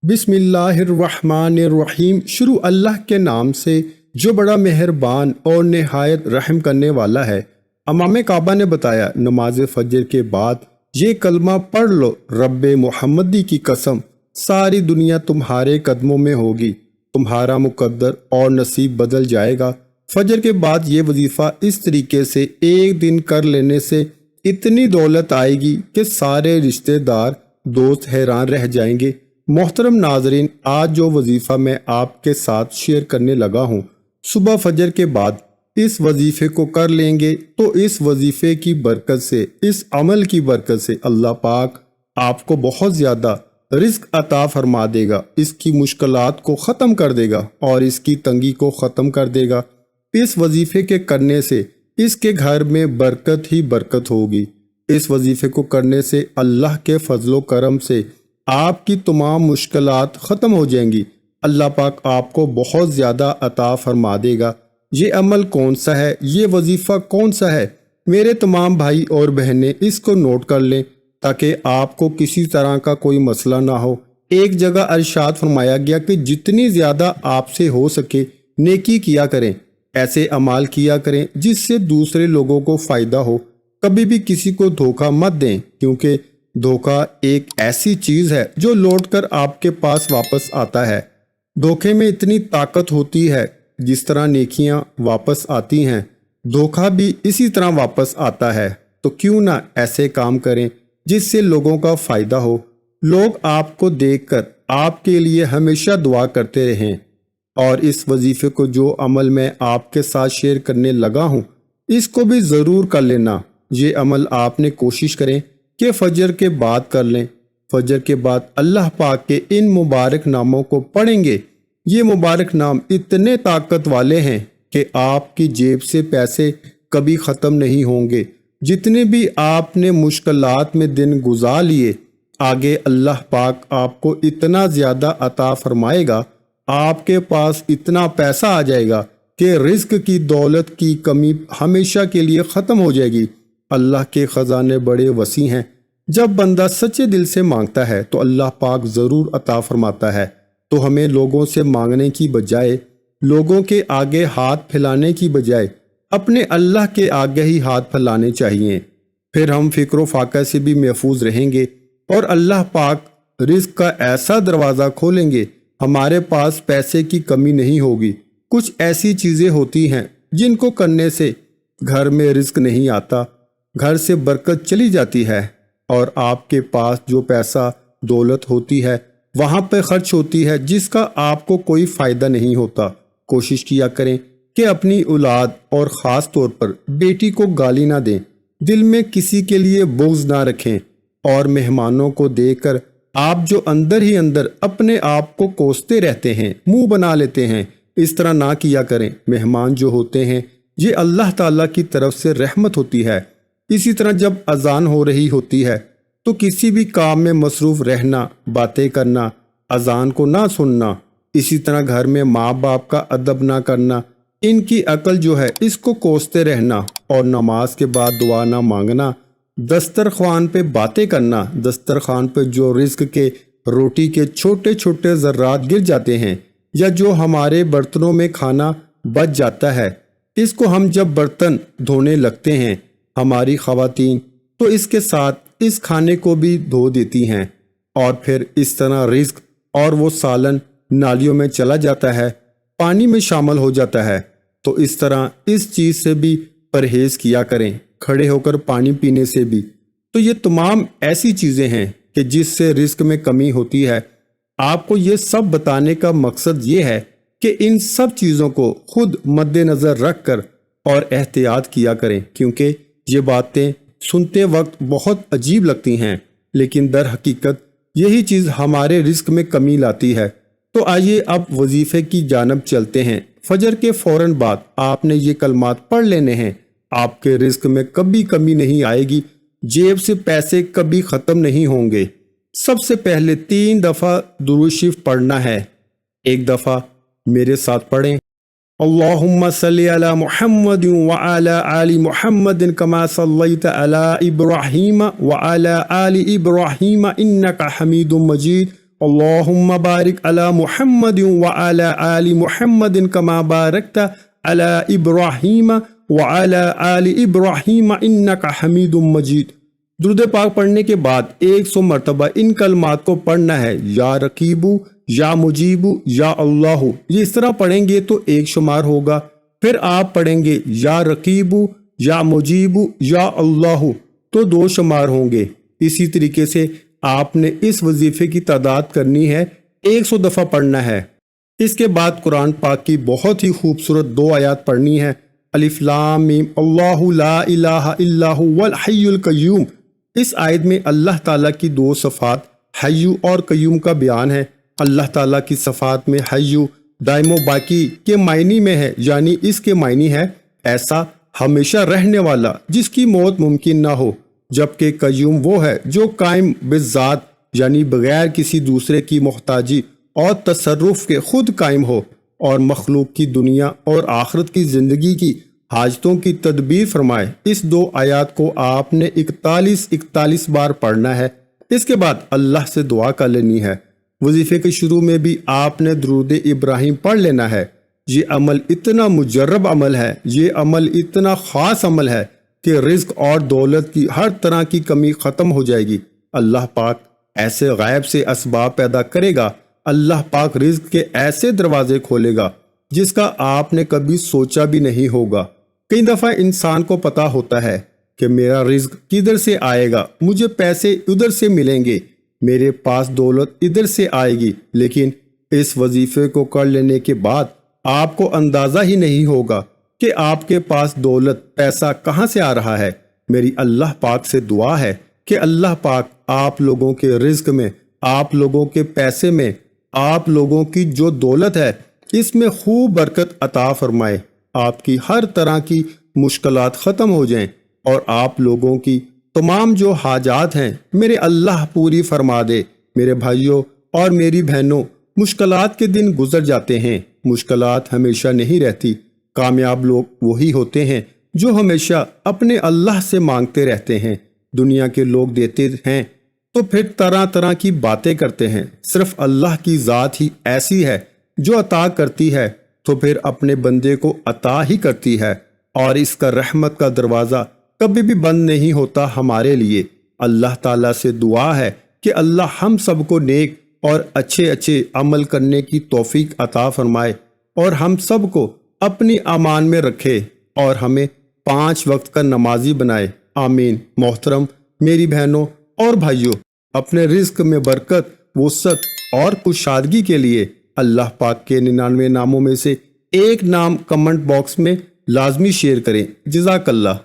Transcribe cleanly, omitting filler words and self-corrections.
बिस्मिल्लाहिर्रहमानिर्रहीम। शुरू अल्लाह के नाम से जो बड़ा मेहरबान और नहायत रहम करने वाला है। इमाम काबा ने बताया, नमाज फजर के बाद ये कलमा पढ़ लो, रब्बे मोहम्मदी की कसम, सारी दुनिया तुम्हारे कदमों में होगी, तुम्हारा मुकद्दर और नसीब बदल जाएगा। फजर के बाद ये वजीफ़ा इस तरीके से एक दिन कर लेने से इतनी दौलत आएगी कि सारे रिश्तेदार दोस्त हैरान रह जाएंगे। मोहतरम नाजरीन, आज जो वजीफ़ा मैं आपके साथ शेयर करने लगा हूँ, सुबह फजर के बाद इस वजीफ़े को कर लेंगे तो इस वजीफ़े की बरकत से, इस अमल की बरकत से अल्लाह पाक आपको बहुत ज़्यादा रिज़्क अता फरमा देगा, इसकी मुश्किलात को ख़त्म कर देगा और इसकी तंगी को ख़त्म कर देगा। इस वजीफ़े के करने से इसके घर में बरकत ही बरकत होगी। इस वजीफ़े को करने से अल्लाह के फजलो करम से आपकी तमाम मुश्किलात ख़त्म हो जाएंगी। अल्लाह पाक आपको बहुत ज़्यादा अता फरमा देगा। ये अमल कौन सा है, ये वजीफ़ा कौन सा है? मेरे तमाम भाई और बहनें इसको नोट कर लें ताकि आपको किसी तरह का कोई मसला ना हो। एक जगह अरशाद फरमाया गया कि जितनी ज़्यादा आपसे हो सके नेकी किया करें, ऐसे अमाल किया करें जिससे दूसरे लोगों को फ़ायदा हो। कभी भी किसी को धोखा मत दें, क्योंकि धोखा एक ऐसी चीज़ है जो लौटकर आपके पास वापस आता है। धोखे में इतनी ताकत होती है, जिस तरह नेकियां वापस आती हैं, धोखा भी इसी तरह वापस आता है। तो क्यों ना ऐसे काम करें जिससे लोगों का फ़ायदा हो, लोग आपको देखकर आपके लिए हमेशा दुआ करते रहें। और इस वजीफ़े को जो अमल मैं आपके साथ शेयर करने लगा हूँ, इसको भी ज़रूर कर लेना। ये अमल आपने कोशिश करें कि फजर के बाद कर लें। फजर के बाद अल्लाह पाक के इन मुबारक नामों को पढ़ेंगे। ये मुबारक नाम इतने ताकत वाले हैं कि आपकी जेब से पैसे कभी ख़त्म नहीं होंगे। जितने भी आपने मुश्किलात में दिन गुजार लिए, आगे अल्लाह पाक आपको इतना ज़्यादा अता फरमाएगा, आपके पास इतना पैसा आ जाएगा कि रिज़्क की दौलत की कमी हमेशा के लिए ख़त्म हो जाएगी। अल्लाह के ख़जाने बड़े वसी हैं। जब बंदा सच्चे दिल से मांगता है तो अल्लाह पाक ज़रूर अता फरमाता है। तो हमें लोगों से मांगने की बजाय, लोगों के आगे हाथ फैलाने की बजाय अपने अल्लाह के आगे ही हाथ फैलाने चाहिए। फिर हम फ़िक्र फाका से भी महफूज रहेंगे और अल्लाह पाक रिज़्क का ऐसा दरवाज़ा खोलेंगे, हमारे पास पैसे की कमी नहीं होगी। कुछ ऐसी चीज़ें होती हैं जिनको करने से घर में रिज़्क नहीं आता, घर से बरकत चली जाती है और आपके पास जो पैसा दौलत होती है वहाँ पे खर्च होती है जिसका आपको कोई फ़ायदा नहीं होता। कोशिश किया करें कि अपनी औलाद और ख़ास तौर पर बेटी को गाली ना दें, दिल में किसी के लिए बुग़्ज़ ना रखें और मेहमानों को देखकर आप जो अंदर ही अंदर अपने आप को कोसते रहते हैं, मुंह बना लेते हैं, इस तरह ना किया करें। मेहमान जो होते हैं ये अल्लाह ताला की तरफ से रहमत होती है। इसी तरह जब अजान हो रही होती है तो किसी भी काम में मसरूफ़ रहना, बातें करना, अजान को ना सुनना। इसी तरह घर में माँ बाप का अदब ना करना, इनकी अकल जो है इसको कोसते रहना और नमाज के बाद दुआ ना मांगना। दस्तरखान पे बातें करना, दस्तरखान पे जो रिज़्क के रोटी के छोटे छोटे ज़र्रात गिर जाते हैं या जो हमारे बर्तनों में खाना बच जाता है, इसको हम जब बर्तन धोने लगते हैं, हमारी ख़वातीन तो इसके साथ इस खाने को भी धो देती हैं और फिर इस तरह रिज़्क और वो सालन नालियों में चला जाता है, पानी में शामिल हो जाता है। तो इस तरह इस चीज़ से भी परहेज़ किया करें, खड़े होकर पानी पीने से भी। तो ये तमाम ऐसी चीज़ें हैं कि जिससे रिज़्क में कमी होती है। आपको ये सब बताने का मकसद ये है कि इन सब चीज़ों को खुद मद्देनज़र रख कर और एहतियात किया करें, क्योंकि ये बातें सुनते वक्त बहुत अजीब लगती हैं, लेकिन दर हकीकत यही चीज़ हमारे रिज़्क में कमी लाती है। तो आइए अब वजीफ़े की जानब चलते हैं। फजर के फ़ौरन बाद आपने ये कलमात पढ़ लेने हैं। आपके रिज़्क में कभी कमी नहीं आएगी, जेब से पैसे कभी ख़त्म नहीं होंगे। सबसे पहले 3 दफ़ा दुरूद शरीफ पढ़ना है। एक दफ़ा मेरे साथ पढ़ें, अल्लाहुम्मा सल्ली अला मुहम्मद व अला आलि मुहम्मद कमा सल्लैता अला इब्राहीम व अला आलि इब्राहीम इन्नका हमीदुम मजीद اللہم بارک علی محمد وعلی آل محمد کما بارکت علی ابراہیم وعلی آل ابراہیم انک حمید مجید۔ درود پاک پڑھنے کے بعد 100 مرتبہ ان کلمات کو پڑھنا ہے، یا رقیبو، یا مجیبو، یا اللہ۔ یہ اس طرح پڑھیں گے تو ایک شمار ہوگا، پھر آپ پڑھیں گے یا رقیبو، یا مجیبو، یا اللہ تو 2 شمار ہوں گے۔ اسی طریقے سے آپ نے اس وظیفے کی تعداد کرنی ہے، 100 دفعہ پڑھنا ہے۔ اس کے بعد قرآن پاک کی بہت ہی خوبصورت 2 آیات پڑھنی ہے، الف لام میم اللہ لا الہ الا هو الحی القیوم۔ اس آیت میں اللہ تعالیٰ کی 2 صفات حی اور قیوم کا بیان ہے۔ اللہ تعالیٰ کی صفات میں حی دائم و باقی کے معنی میں ہے، یعنی اس کے معنی ہے ایسا ہمیشہ رہنے والا جس کی موت ممکن نہ ہو، جبکہ قیوم وہ ہے جو قائم بالذات، یعنی بغیر کسی دوسرے کی محتاجی اور تصرف کے خود قائم ہو اور مخلوق کی دنیا اور آخرت کی زندگی کی حاجتوں کی تدبیر فرمائے۔ اس 2 آیات کو آپ نے 41 بار پڑھنا ہے۔ اس کے بعد اللہ سے دعا کر لینی ہے۔ وظیفے کے شروع میں بھی آپ نے درود ابراہیم پڑھ لینا ہے۔ یہ عمل اتنا مجرب عمل ہے، یہ عمل اتنا خاص عمل ہے کہ رزق اور دولت کی ہر طرح کی کمی ختم ہو جائے گی۔ اللہ پاک ایسے غیب سے اسباب پیدا کرے گا، اللہ پاک رزق کے ایسے دروازے کھولے گا جس کا آپ نے کبھی سوچا بھی نہیں ہوگا۔ کئی دفعہ انسان کو پتا ہوتا ہے کہ میرا رزق کدھر سے آئے گا، مجھے پیسے ادھر سے ملیں گے، میرے پاس دولت ادھر سے آئے گی، لیکن اس وظیفے کو کر لینے کے بعد آپ کو اندازہ ہی نہیں ہوگا کہ آپ کے پاس دولت پیسہ کہاں سے آ رہا ہے۔ میری اللہ پاک سے دعا ہے کہ اللہ پاک آپ لوگوں کے رزق میں، آپ لوگوں کے پیسے میں، آپ لوگوں کی جو دولت ہے اس میں خوب برکت عطا فرمائے، آپ کی ہر طرح کی مشکلات ختم ہو جائیں اور آپ لوگوں کی تمام جو حاجات ہیں میرے اللہ پوری فرما دے۔ میرے بھائیوں اور میری بہنوں، مشکلات کے دن گزر جاتے ہیں، مشکلات ہمیشہ نہیں رہتی۔ کامیاب لوگ وہی ہوتے ہیں جو ہمیشہ اپنے اللہ سے مانگتے رہتے ہیں۔ دنیا کے لوگ دیتے ہیں تو پھر طرح طرح کی باتیں کرتے ہیں، صرف اللہ کی ذات ہی ایسی ہے جو عطا کرتی ہے تو پھر اپنے بندے کو عطا ہی کرتی ہے، اور اس کا رحمت کا دروازہ کبھی بھی بند نہیں ہوتا ہمارے لیے۔ اللہ تعالیٰ سے دعا ہے کہ اللہ ہم سب کو نیک اور اچھے عمل کرنے کی توفیق عطا فرمائے اور ہم سب کو اپنی امان میں رکھے اور ہمیں 5 وقت کا نمازی بنائے، آمین۔ محترم میری بہنوں اور بھائیوں، اپنے رزق میں برکت، وسعت اور کشادگی کے لیے اللہ پاک کے 99 ناموں میں سے ایک نام کمنٹ باکس میں لازمی شیئر کریں۔ جزاک اللہ۔